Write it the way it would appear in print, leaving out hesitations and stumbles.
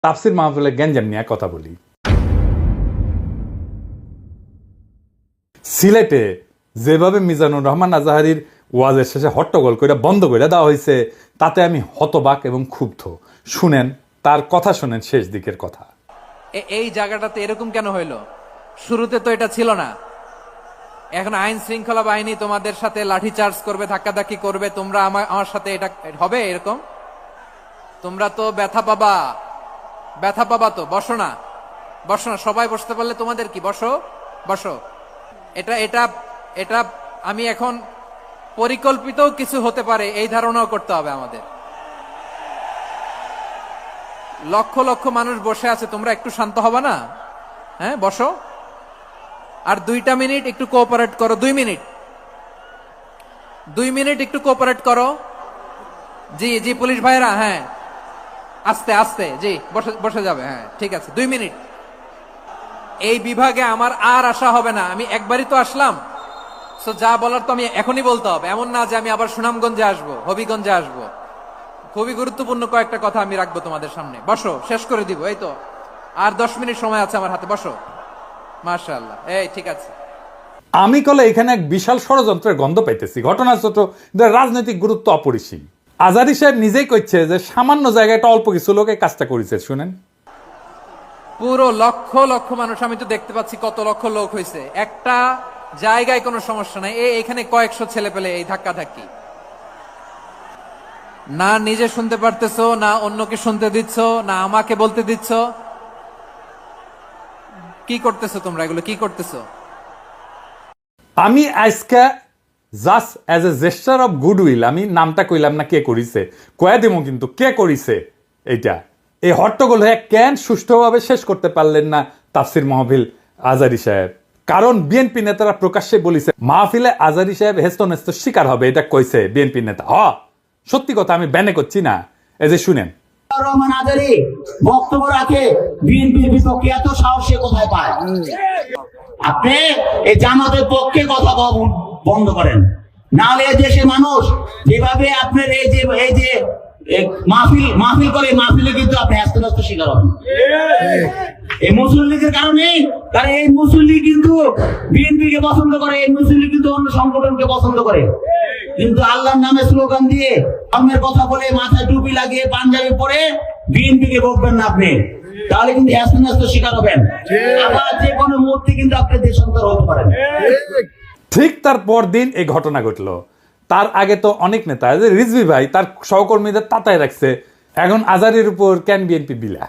তাফসির মাহফিলে গ্যাঞ্জাম নিয়ে কথা বলি। সিলেটে যেভাবে মিজানুর রহমান আজাহারির ওয়াজের শেষে হট্টগোল করে বন্ধ করে দেওয়া হয়েছে, তাতে আমি হতবাক এবং ক্ষুব্ধ। শুনেন তার কথা, শুনেন শেষ দিকের কথা। এই জায়গাটাতে এরকম কেন হইলো? শুরুতে তো এটা ছিল না। এখন আইন শৃঙ্খলা বাহিনী তোমাদের সাথে লাঠি চার্জ করবে, ধাক্কাধাক্কি করবে, তোমরা আমার সাথে এটা হবে এরকম? তোমরা তো ব্যথা পাবা তো। বসো না, সবাই বসতে পারলে তোমাদের কি? বসো। এটা আমি এখন পরিকল্পিত কিছু হতে পারে এই ধারণাও করতে হবে আমাদের। লক্ষ লক্ষ মানুষ বসে আছে, তোমরা একটু শান্ত হবে না? হ্যাঁ, বসো। আর 2 মিনিট একটু কোঅপারেট করো। 2 মিনিট একটু কোঅপারেট করো। জি পুলিশ ভাইরা, হ্যাঁ আস্তে আস্তে, জি বসে যাবে। হ্যাঁ ঠিক আছে, 2 মিনিট। এই বিভাগে আমার আর আসা হবে না, আমি একবারই তো আসলাম। সো যা বলার তো আমি এখনই বলতে হবে, এমন না যে আমি আবার সুনামগঞ্জে আসবো, হবিগঞ্জে আসবো। খুবই গুরুত্বপূর্ণ কয়েকটা কথা আমি রাখবো তোমাদের সামনে। বসো, শেষ করে দিব। এই তো আর 10 মিনিট সময় আছে আমার হাতে। বসো। মাশাআল্লাহ, এই ঠিক আছে। আমি কলে এখানে এক বিশাল ষড়যন্ত্রের গন্ধ পাইতেছি। ঘটনা ছোট, রাজনৈতিক গুরুত্ব অপরিসীম। আজারি সাহেব নিজেই কইছে যে সামান্য জায়গায় একটা অল্প কিছু লোক এই কাজটা করেছে। শুনেন, পুরো লক্ষ লক্ষ মানুষ, আমি তো দেখতে পাচ্ছি কত লক্ষ লোক হয়েছে। একটা জায়গায় কোনো সমস্যা নাই, এখানে কয়েকশো ছেলে পেলে এই ধাক্কা ধাক্কি। না নিজে শুনতে পারতেছো, না অন্যকে শুনতে দিচ্ছ, না আমাকে বলতে দিচ্ছ। কি করতেছো তোমরা? এগুলো কি করতেছো? আমি আজকে just as a gesture of goodwill, আমি নামটা কইলাম না কে করিছে, কয়া দেবো কিন্তু কে করিছে এইটা। এই হট্টগোল হয়ে কেন সুষ্ঠুভাবে শেষ করতে পারলেন না তাফসির মাহফিল আজারি সাহেব? কারণ বিএনপি নেতারা প্রকাশ্যে বলিছে মাহফিলে আজারি সাহেব হেস্ত নেস্ত শিকার হবে, এটা কইছে বিএনপি নেতা। সত্যি কথা, আমি ব্যানে করছি না। এই যে শুনেন, রহমান আজারি বক্তব্য রাখে বিএনপির বিপক্ষে, এত সাহস সে কোথায় পায়? আপনি এই জামাতের পক্ষে কথা বন্ধ করেন, নাহলে দেশের মানুষ যেভাবে আপনার এই যে মাহফিল করে, মাহফিলে কিন্তু আপনি হ্যাস্ত শিকার হবেন এই মুসলিম লীগের কারণে। কারণ এই মুসলিম লীগ কিন্তু বিএনপিকে পছন্দ করে, এই মুসলিম লীগ কিন্তু অন্য সংগঠনকে পছন্দ করে। কিন্তু আল্লাহর নামে স্লোগান দিয়ে, ধর্মের কথা বলে, মাথায় টুপি লাগিয়ে, পাঞ্জাবি পরে বিএনপিকে বকবেন না আপনি, তাহলে কিন্তু হ্যাস্ত শিকার হবেন। আবার যে কোনো মুহূর্তে কিন্তু আপনি দেশান্তর হতে পারেন। ঠিক তার পর দিন এই ঘটনা ঘটলো। তার আগে তো অনেক নেতা, রিজভী ভাই তার সহকর্মীদের তাতায় রাখছে, এখন আজারির উপর কেন বিএনপি বিলা।